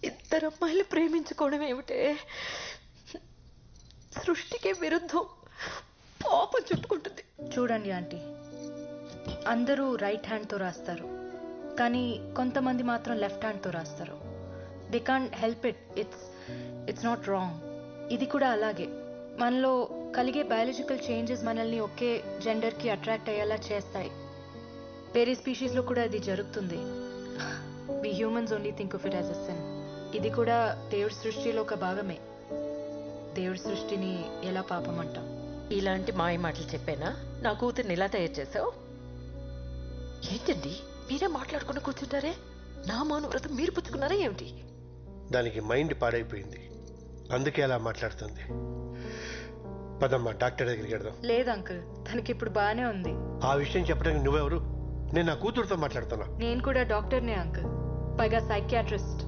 ఇద్దరు అమ్మాయిలు ప్రేమించుకోవడం ఏమిటే? సృష్టికి విరుద్ధం. పాపం చెప్పుకుంటుంది. చూడండి ఆంటీ, అందరూ రైట్ హ్యాండ్తో రాస్తారు, కానీ కొంతమంది మాత్రం లెఫ్ట్ హ్యాండ్తో రాస్తారు. They can't help it. It's not wrong. ఇది కూడా అలాగే. మనలో కలిగే బయాలజికల్ చేంజెస్ మనల్ని ఒకే జెండర్కి అట్రాక్ట్ అయ్యేలా చేస్తాయి. వేరే స్పీషీస్లో కూడా అది జరుగుతుంది. We humans only think of it as a sin. ఇది కూడా దేవుడి సృష్టిలో ఒక భాగమే. దేవుడి సృష్టిని ఎలా పాపం అంటాం? ఇలాంటి మాయ మాటలు చెప్పానా? నా కూతుర్ని ఇలా తయారు చేసావు. ఏంటండి మీరే మాట్లాడుకుని కూర్చుంటారే? నా మౌనవ్రతం మీరు పుచ్చుకున్నారా ఏమిటి? దానికి మైండ్ పాడైపోయింది, అందుకే అలా మాట్లాడుతుంది. పదమ్మా, డాక్టర్ దగ్గరికి వెళ్దాం. లేదు అంకుల్, తనకి ఇప్పుడు బాగానే ఉంది. ఆ విషయం చెప్పడానికి నువ్వెవరు? నేను నా కూతురుతో మాట్లాడుతున్నా. నేను కూడా డాక్టర్నే అంకుల్, పైగా సైకియాట్రిస్ట్,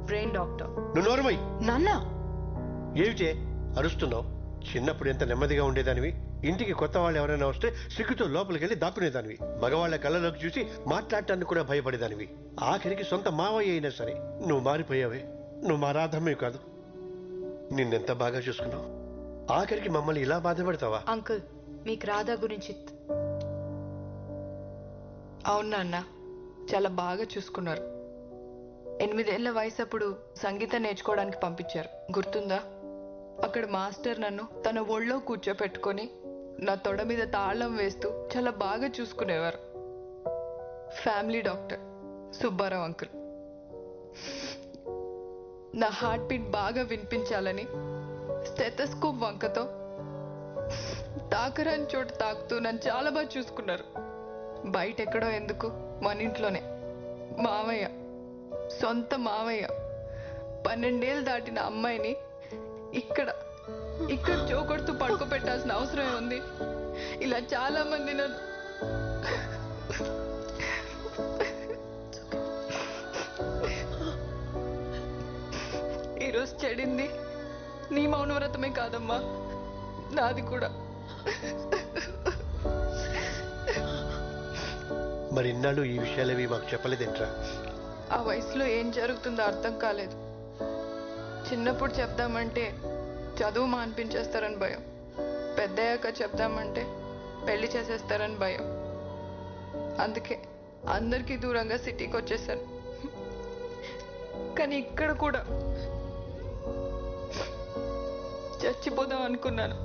బ్రెయిన్ డాక్టర్. నువ్వు నోరుమై. నాన్న ఏమిటే అరుస్తున్నావు? చిన్నప్పుడు ఎంత నెమ్మదిగా ఉండేదానివి. ఇంటికి కొత్త వాళ్ళు ఎవరైనా వస్తే సిగ్గుతో లోపలికి వెళ్ళి దాక్కునేదానివి. మగవాళ్ల కళ్ళలోకి చూసి మాట్లాడటానికి కూడా భయపడేదానివి. ఆఖరికి సొంత మావయ్య అయినా సరే నువ్వు మారిపోయావే. నువ్వు మా రాధమ్మే కాదు. నిన్నెంత బాగా చూసుకున్నావు, ఆఖరికి మమ్మల్ని ఇలా బాధపడతావా? అంకుల్, మీకు రాధా గురించి అవునా అన్న, చాలా బాగా చూసుకున్నారు. 8 ఏళ్ల వయసు అప్పుడు సంగీతం నేర్చుకోవడానికి పంపించారు, గుర్తుందా? అక్కడ మాస్టర్ నన్ను తన ఒళ్ళో కూర్చోపెట్టుకొని నా తొడ మీద తాళం వేస్తూ చాలా బాగా చూసుకునేవారు. Family doctor Subbarao uncle. నా హార్ట్ బీట్ బాగా వినిపించాలని స్టెథోస్కోప్ వంకతో తాకరాని చోటు తాకుతూ నన్ను చాలా బాగా చూసుకున్నారు. బయట ఎక్కడో ఎందుకు, మన ఇంట్లోనే. మావయ్య, సొంత మావయ్య 12 ఏళ్ళు దాటిన అమ్మాయిని ఇక్కడ జోకొడుతూ పడుకోబెట్టాల్సిన అవసరం ఉంది? ఇలా చాలా మంది నన్ను ఈరోజు చెడింది నీ మౌనవ్రతమే కాదమ్మా, నాది కూడా. మరి ఇన్నాళ్ళు ఈ విషయాలేవి మాకు చెప్పలేదేంట్రా? ఆ వయసులో ఏం జరుగుతుందో అర్థం కాలేదు. చిన్నప్పుడు చెప్దామంటే చదువు మాన్పించేస్తారని భయం, పెద్దయ్యాక చెప్దామంటే పెళ్లి చేసేస్తారని భయం. అందుకే అందరికీ దూరంగా సిటీకి వచ్చేసాను. కానీ ఇక్కడ కూడా చచ్చిపోదాం అనుకున్నాను,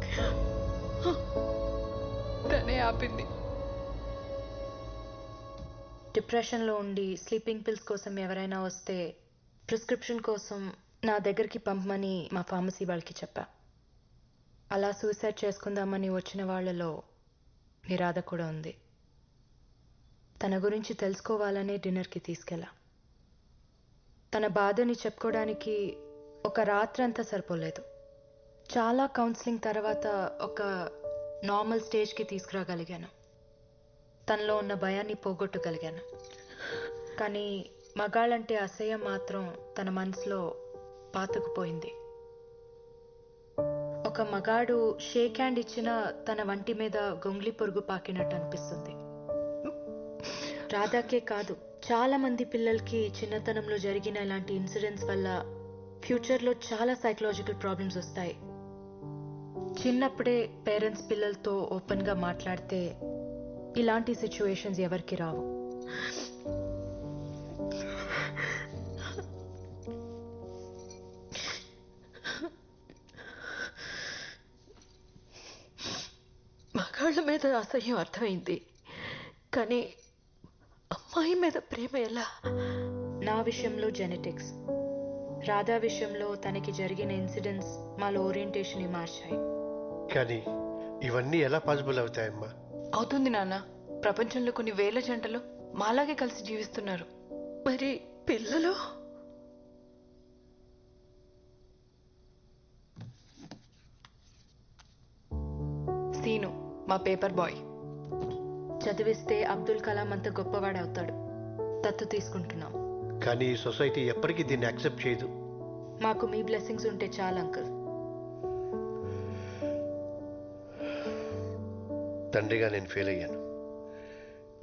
తనే ఆపింది. డిప్రెషన్లో ఉండి స్లీపింగ్ పిల్స్ కోసం ఎవరైనా వస్తే ప్రిస్క్రిప్షన్ కోసం నా దగ్గరికి పంపమని మా ఫార్మసీ వాళ్ళకి చెప్పా. అలా సూసైడ్ చేసుకుందామని వచ్చిన వాళ్ళలో మీ రాధ కూడా ఉంది. తన గురించి తెలుసుకోవాలనే డిన్నర్కి తీసుకెళ్ళా. తన బాధని చెప్పుకోవడానికి ఒక రాత్రంతా సరిపోలేదు. చాలా కౌన్సిలింగ్ తర్వాత ఒక నార్మల్ స్టేజ్కి తీసుకురాగలిగాను. తనలో ఉన్న భయాన్ని పోగొట్టగలిగాను. కానీ మగాళ్ళంటే అసహ్యం మాత్రం తన మనసులో పాతుకుపోయింది. ఒక మగాడు షేక్ హ్యాండ్ ఇచ్చినా తన వంటి మీద గొంగ్లి పొరుగు పాకినట్టు అనిపిస్తుంది. రాధాకే కాదు, చాలా మంది పిల్లలకి చిన్నతనంలో జరిగిన ఇలాంటి ఇన్సిడెంట్స్ వల్ల ఫ్యూచర్లో చాలా సైకలాజికల్ ప్రాబ్లమ్స్ వస్తాయి. చిన్నప్పుడే పేరెంట్స్ పిల్లలతో ఓపెన్గా మాట్లాడితే ఇలాంటి సిచ్యువేషన్స్ ఎవరికి రావు. మగాళ్ళ మీద అసహ్యం అర్థమైంది, కానీ అమ్మాయి మీద ప్రేమ ఎలా? నా విషయంలో జెనెటిక్స్, రాధా విషయంలో తనకి జరిగిన ఇన్సిడెంట్స్ మాలో ఓరియంటేషన్ని మార్చాయి. కానీ ఇవన్నీ ఎలా పాసిబుల్ అవుతాయమ్మా? అవుతుంది నాన్న. ప్రపంచంలో కొన్ని వేల జంటలు మాలాగే కలిసి జీవిస్తున్నారు. మరి పిల్లలు? సీను మా పేపర్ బాయ్. చదివిస్తే అబ్దుల్ కలాం అంత గొప్పవాడవుతాడు. దత్తు తీసుకుంటున్నాం. కానీ ఈ సొసైటీ ఎప్పటికీ దీన్ని యాక్సెప్ట్ చేయదు. మాకు మీ బ్లెస్సింగ్స్ ఉంటే చాలు అంకుల్. తండ్రిగా నేను ఫెయిల్ అయ్యాను.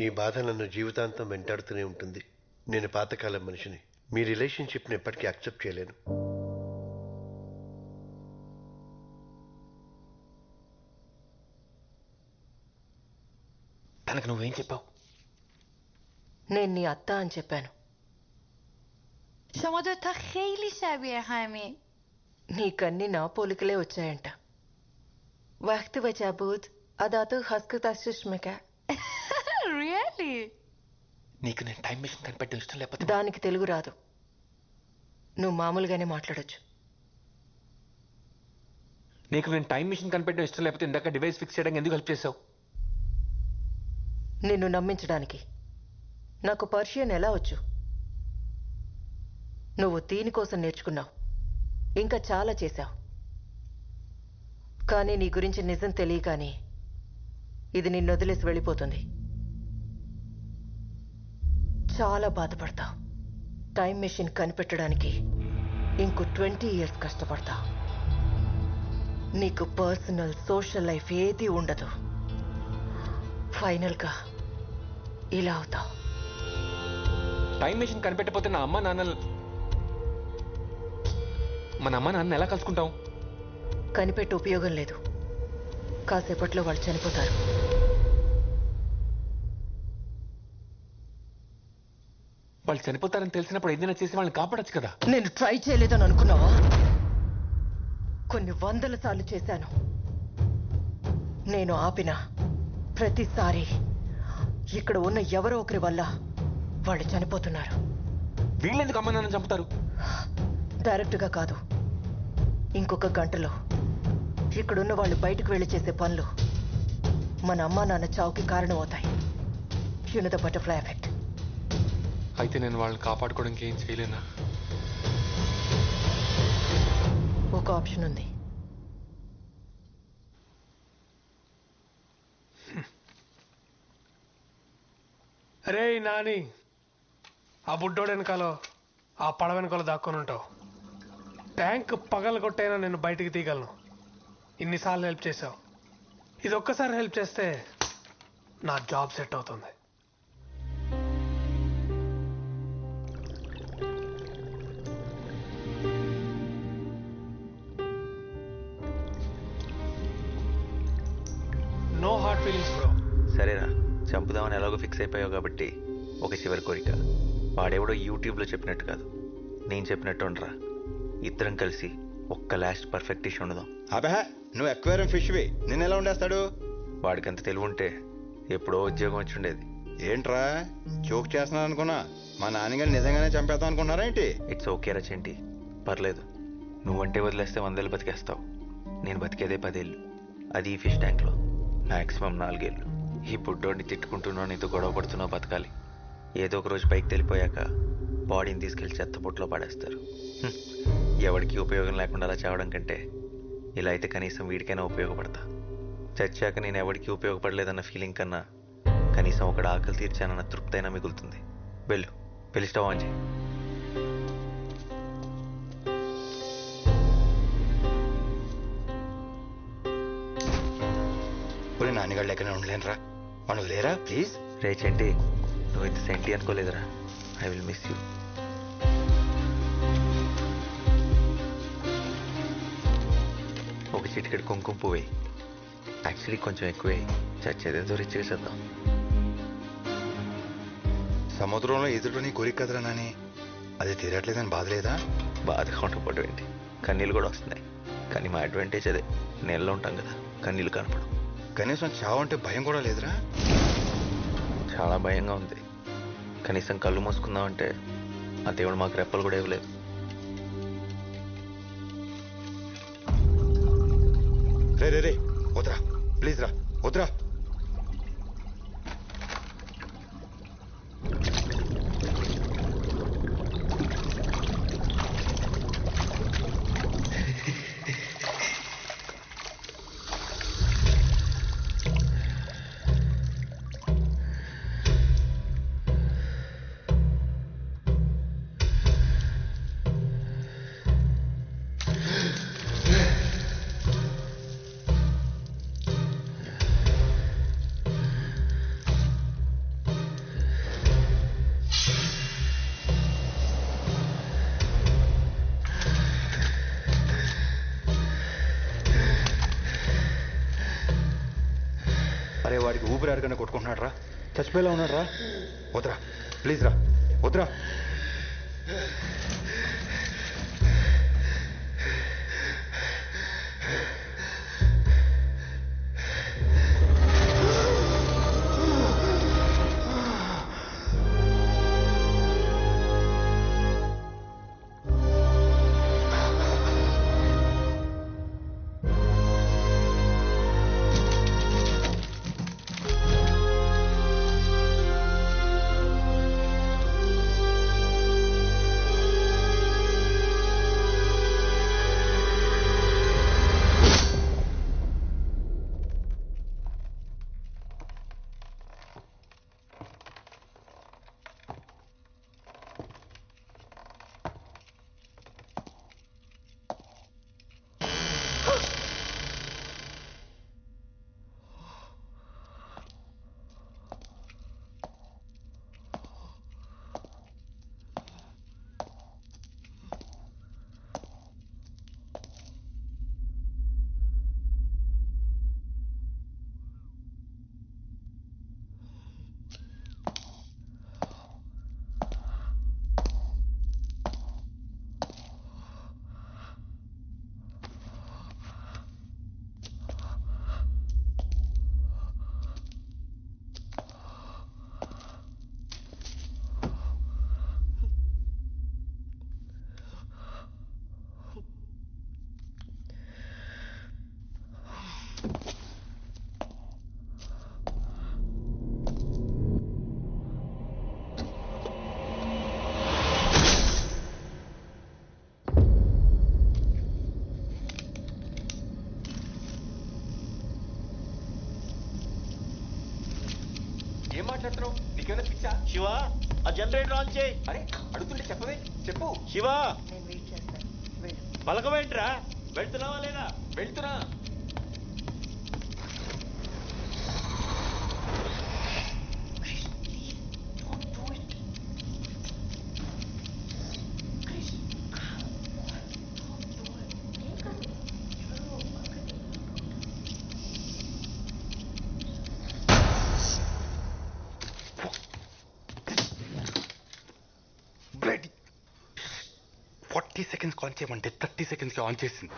ఈ బాధ నన్ను జీవితాంతం వెంటాడుతూనే ఉంటుంది. నేను పాతకాలం మనిషిని. మీ రిలేషన్షిప్ని ఎప్పటికీ యాక్సెప్ట్ చేయలేను. తనకు నువ్వేం చెప్పావు? నేను నీ అత్త అని చెప్పాను. شما دوتا خیلی شبیه همین. నీకన్నీ నా పోలికలే వచ్చాయంట. وقتی وجه بود అదాతో హస్కు తస్సుష్మిక. Really? నీకు నేను టైం మెషిన్ కనిపెట్టడం ఇష్టం లేకపోతే దానికి తెలుగు రాదు. నువ్వు మామూలుగానే మాట్లాడొచ్చు. నీకు నేను టైం మెషిన్ కనిపెట్టడం ఇష్టం లేకపోతే ఇందాక డివైస్ ఫిక్స్ చేయడానికి ఎందుకు హెల్ప్ చేసావు? నిన్ను నమ్మించడానికి. నాకు పర్షియన్ ఎలా వచ్చు? నువ్వు దీనికోసం నేర్చుకున్నావు, ఇంకా చాలా చేశావు. కానీ నీ గురించి నిజం తెలియగానే ఇది నిన్ను వదిలేసి వెళ్ళిపోతుంది. చాలా బాధపడతావు. టైం మెషిన్ కనిపెట్టడానికి ఇంకో 20 years కష్టపడతావు. నీకు పర్సనల్ సోషల్ లైఫ్ ఏదీ ఉండదు. ఫైనల్గా ఇలా అవుతావు. టైం మెషిన్ కనిపెట్టకపోతే నా అమ్మ నాన్న మన అమ్మ నాన్న ఎలా కలుసుకుంటాం? కనిపెట్టి ఉపయోగం లేదు. కాసేపట్లో వాళ్ళు చనిపోతారు. వాళ్ళు చనిపోతారని తెలిసినప్పుడు ఏదైనా చేసి వాళ్ళని కాపాడొచ్చు కదా. నేను ట్రై చేయలేదని అనుకున్నావా? కొన్ని 100 సార్లు చేశాను. నేను ఆపిన ప్రతిసారి ఇక్కడ ఉన్న ఎవరో ఒకరి వల్ల వాళ్ళు చనిపోతున్నారు. వీళ్ళెందుకు అమ్మ నాన్న చంపుతారు? డైరెక్ట్గా కాదు, ఇంకొక గంటలో ఇక్కడున్న వాళ్ళు బయటకు వెళ్ళి చేసే పనులు మన అమ్మా నాన్న చావుకి కారణం అవుతాయి. You know the butterfly effect. అయితే నేను వాళ్ళని కాపాడుకోవడానికి ఏం చేయలేనా? ఒక ఆప్షన్ ఉంది. అరే నాని, ఆ బుడ్డోడు వెనకాలో ఆ పడవ వెనకాల దాక్కొని ఉంటావు. ట్యాంక్ పగలగొట్టైనా నేను బయటికి తీయగలను. ఇన్నిసార్లు హెల్ప్ చేసావు. ఇది ఒక్కసారి హెల్ప్ చేస్తే నా జాబ్ సెట్ అవుతుంది. No hard feelings bro. సరేరా, చంపుదామని ఎలాగో ఫిక్స్ అయిపోయావు కాబట్టి ఒక చివరి కోరిక. వాడెవడో యూట్యూబ్లో చెప్పినట్టు కాదు, నేను చెప్పినట్టు ఉండరా. ఇద్దరం కలిసి ఒక్క లాస్ట్ పర్ఫెక్ట్ డిష్ ఉండదాం. అబహ, నువ్వు ఎక్వేరియం ఫిష్వి, నిన్ను ఎలా ఉండేస్తాడు? వాడికి అంత తెలివి ఉంటే ఎప్పుడో ఉద్యోగం వచ్చి ఉండేది. ఏంట్రా జోక్ చేస్తున్నాను అనుకున్నా? మా నాన్నగారు నిజంగానే చంపేద్దాం అనుకున్నారా ఏంటి? ఇట్స్ ఓకే రా చెంటి, పర్లేదు. నువ్వంటే వదిలేస్తే 100 ఏళ్ళు బతికేస్తావు. నేను బతికేదే 10 ఏళ్ళు, అది ఈ ఫిష్ ట్యాంక్లో. మ్యాక్సిమం 4 ఏళ్ళు. ఈ బుడ్డోడిని తిట్టుకుంటున్నావు, నీతో గొడవ పడుతున్నావు, బతకాలి. ఏదో ఒక రోజు పైకి తెలిపోయాక బాడీని తీసుకెళ్లి చెత్తపుట్లో పడేస్తారు. ఎవరికి ఉపయోగం లేకుండా అలా చావడం కంటే ఇలా అయితే కనీసం వీడికైనా ఉపయోగపడతా. చచ్చాక నేను ఎవరికి ఉపయోగపడలేదన్న ఫీలింగ్ కన్నా కనీసం ఒకటి ఆకలి తీర్చానన్న తృప్తి అయినా మిగులుతుంది. వెళ్ళు, వెళ్ళి స్టవ్ ఆన్ చేయి. ఇప్పుడు నాన్నగారు ఎక్కడ ఉండలేనురా, మనం లేరా ప్లీజ్. రే చెంటి, నువ్వు ఇంత సెంటి అనుకోలేదురా. I will miss you. ఒక చిటికెడు కుంకుమ పువ్వు వేయి. యాక్చువల్లీ కొంచెం ఎక్కువే, చచ్చేదేదో రిచ్ చేసేద్దాం. సముద్రంలో ఎదురు నీ కోరిక కదరా నాని, అది తీరట్లేదని బాధ లేదా? బాధగా ఉండకపోవడం ఏంటి, కన్నీళ్ళు కూడా వస్తున్నాయి. కానీ మా అడ్వాంటేజ్ అదే, నెలలో ఉంటాం కదా, కన్నీళ్ళు కనపడం. కనీసం చావు అంటే భయం కూడా లేదురా? చాలా భయంగా ఉంది. కనీసం కళ్ళు మూసుకుందామంటే ఆ దేవుడు మాకు రెప్పలు కూడా ఇవ్వలేదు. రే రే రే, వద్దురా ప్లీజ్ రా, వద్దురా. ఊపిరి ఆడగానే కొట్టుకుంటున్నాడు రా, చచ్చిపోయేలా ఉన్నాడు రా. వద్దురా ప్లీజ్ రా, వద్దురా. ఏం మాట్లాడుతున్నావు? నీకేమైనా పిచ్చా? శివ, ఆ జనరేటర్ ఆన్ చేయి. అరే అడుగుతుంటే చెప్పవే, చెప్పు. శివ, నేను వెయిట్ చేస్తాను. వెళ్ళు. పలకవేంట్రా? వెళ్తున్నావా లేదా? వెళ్తున్నా. బ్లడీ 40 seconds కాల్ చేయమంటే 30 seconds ఆన్ చేసింది.